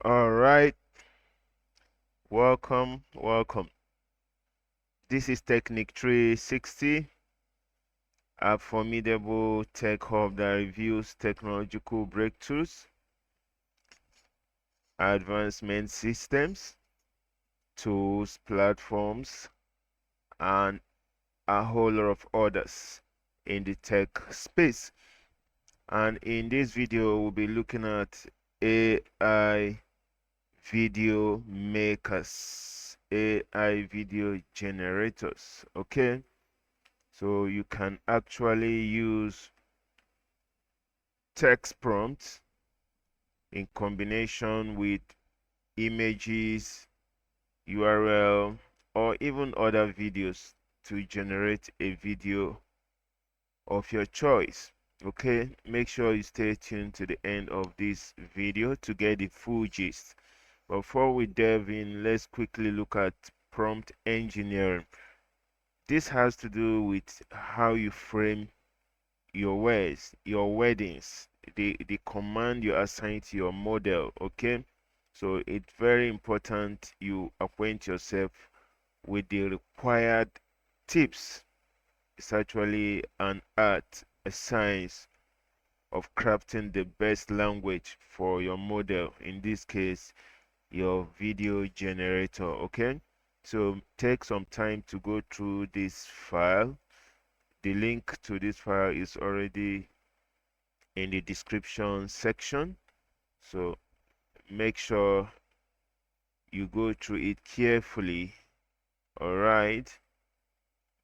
All right, welcome. This is Technique 360, a formidable tech hub that reviews technological breakthroughs, advancement systems, tools, platforms, and a whole lot of others in the tech space. And in this video, we'll be looking at AI video makers, AI video generators. Okay, so you can actually use text prompts in combination with images, URL, or even other videos to generate a video of your choice. Okay, make sure you stay tuned to the end of this video to get the full gist. Before we delve in, let's quickly look at prompt engineering. This has to do with how you frame your words, your weddings, the command you assign to your model. Okay, so it's very important you acquaint yourself with the required tips. It's actually an art, a science of crafting the best language for your model, in this case your video generator. Okay, so take some time to go through this file. The link to this file is already in the description section, so make sure you go through it carefully. All right,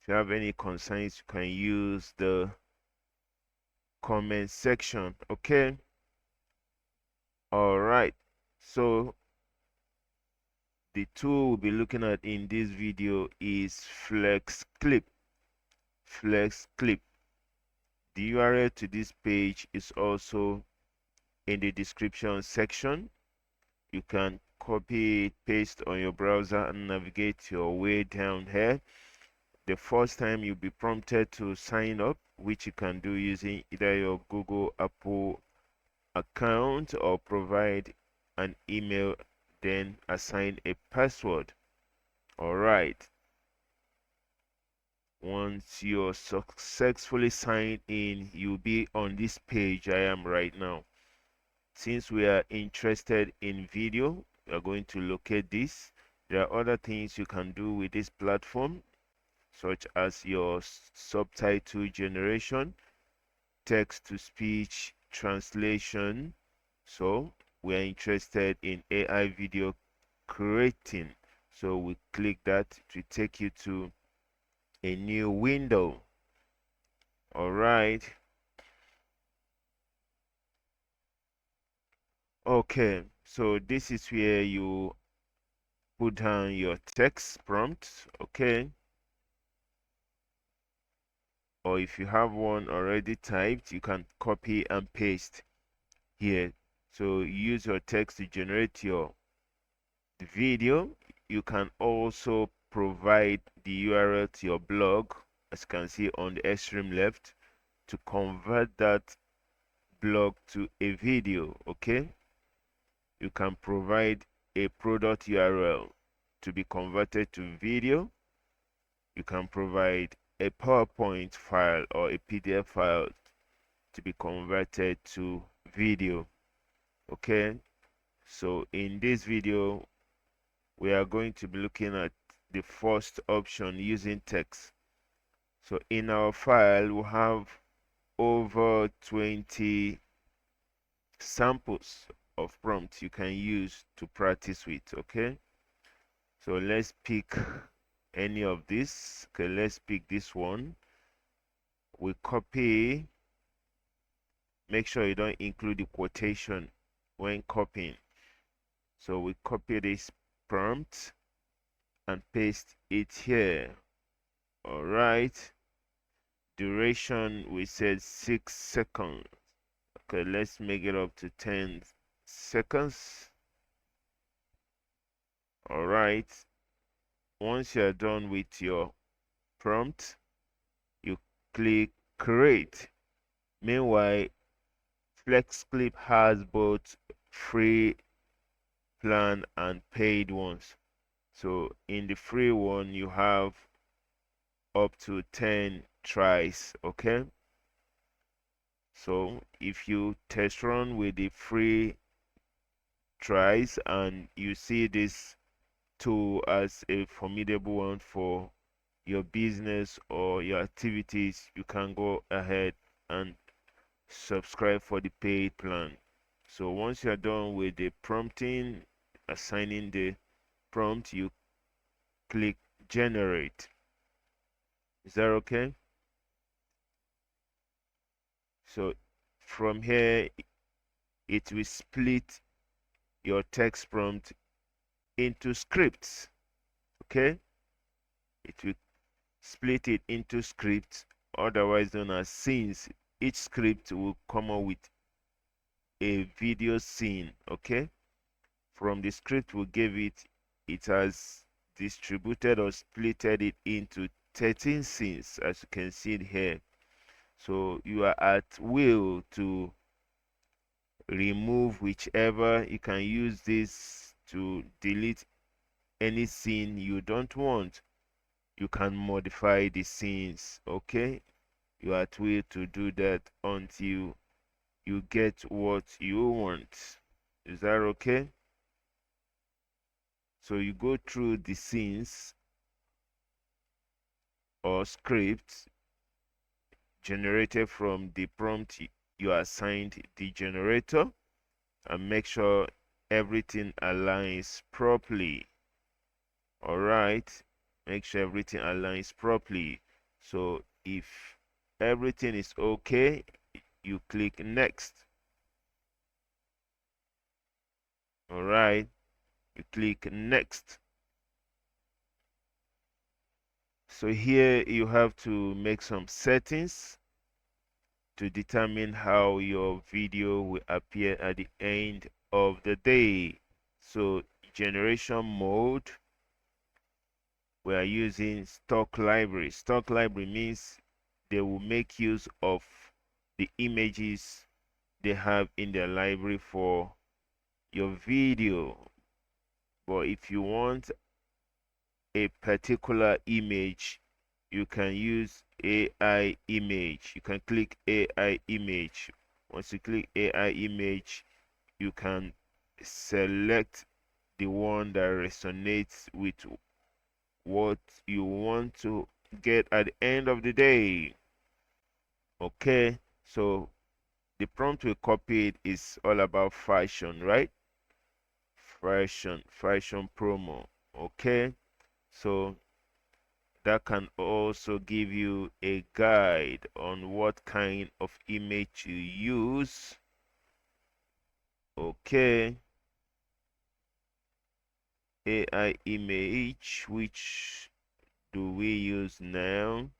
if you have any concerns, you can use the comment section. Okay, all right, so the tool we'll be looking at in this video is Flex Clip. The URL to this page is also in the description section. You can copy it, paste on your browser, and navigate your way down here. The first time you'll be prompted to sign up, which you can do using either your Google Apple account or provide an email, then assign a password. All right. Once you're successfully signed in, you'll be on this page I am right now. Since we are interested in video, we are going to locate this. There are other things you can do with this platform, such as your subtitle generation, text-to-speech translation. So we are interested in AI video creating. So we click that to take you to a new window. All right. Okay, so this is where you put down your text prompt. Okay, or if you have one already typed, you can copy and paste here. So use your text to generate your video. You can also provide the URL to your blog, as you can see on the extreme left, to convert that blog to a video. Okay, you can provide a product URL to be converted to video. You can provide a PowerPoint file or a PDF file to be converted to video. Okay, so in this video we are going to be looking at the first option, using text. So in our file we have over 20 samples of prompts you can use to practice with. Okay, so let's pick any of this. Okay, let's pick this one. We copy. Make sure you don't include the quotation when copying. So we copy this prompt and paste it here. All right, duration we said 6 seconds. Okay, let's make it up to 10 seconds. All right, once you're done with your prompt, you click create. Meanwhile, FlexClip has both free plan and paid ones. So in the free one, you have up to 10 tries. Okay, so if you test run with the free tries and you see this tool as a formidable one for your business or your activities, you can go ahead and subscribe for the paid plan. So once you're done with the prompting, assigning the prompt, you click generate. Is that okay? So from here, it will split your text prompt into scripts. Okay, it will split it into scripts, otherwise known as scenes. Each script will come up with a video scene. Okay, from the script we gave it, it has distributed or splitted it into 13 scenes, as you can see it here. So you are at will to remove whichever. You can use this to delete any scene you don't want. You can modify the scenes. Okay, you are at will to do that until you get what you want. Is that okay? So you go through the scenes or scripts generated from the prompt you assigned the generator, and make sure everything aligns properly. All right, make sure everything aligns properly. So if everything is okay, you click next. All right, you click next. So here you have to make some settings to determine how your video will appear at the end of the day. So generation mode, we are using stock library. Stock library means they will make use of the images they have in their library for your video. But if you want a particular image, you can use AI image. You can click AI image. Once you click AI image, you can select the one that resonates with what you want to get at the end of the day. Okay, so the prompt we copied is all about fashion, right? Fashion promo. Okay, so that can also give you a guide on what kind of image to use. Okay, AI image, which do we use now?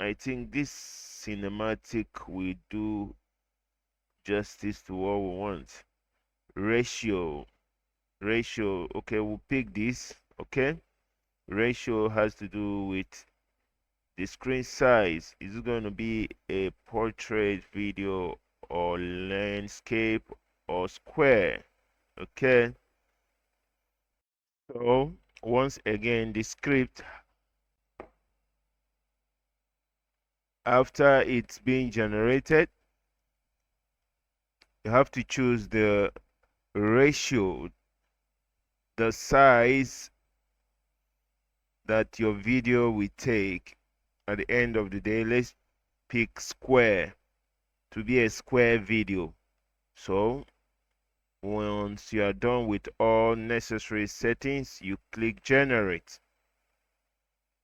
I think this cinematic will do justice to what we want. Ratio, okay, we'll pick this. Okay, ratio has to do with the screen size. Is it going to be a portrait video or landscape or square? Okay, so once again, the script, after it's being generated, you have to choose the ratio, the size that your video will take at the end of the day. Let's pick square, to be a square video. So once you are done with all necessary settings, you click generate.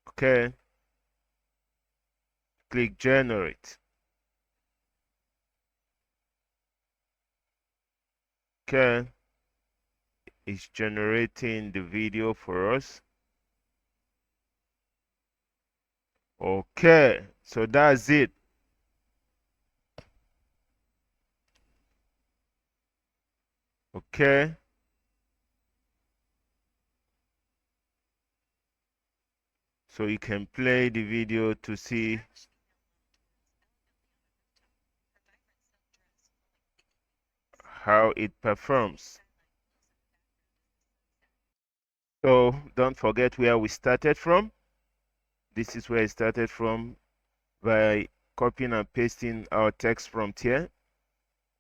Okay, click generate. Okay, it's generating the video for us. Okay, so that's it. Okay, so you can play the video to see. how it performs. So don't forget where we started from. This is where I started from by copying and pasting our text prompt here,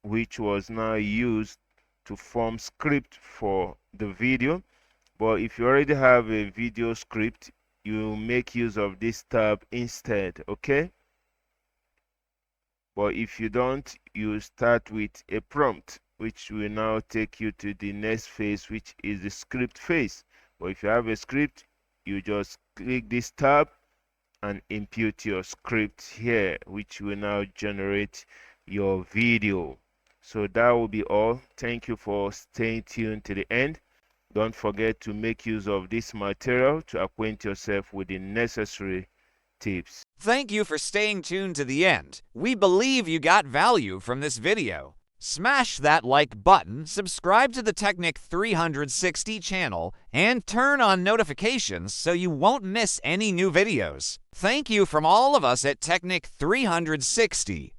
which was now used to form script for the video. But if you already have a video script, you make use of this tab instead, okay? But if you don't, you start with a prompt, which will now take you to the next phase, which is the script phase. But if you have a script, you just click this tab and input your script here, which will now generate your video. So that will be all. Thank you for staying tuned to the end. Don't forget to make use of this material to acquaint yourself with the necessary tips. Thank you for staying tuned to the end. We believe you got value from this video. Smash that like button, subscribe to the Technic 360 channel, and turn on notifications so you won't miss any new videos. Thank you from all of us at Technic 360.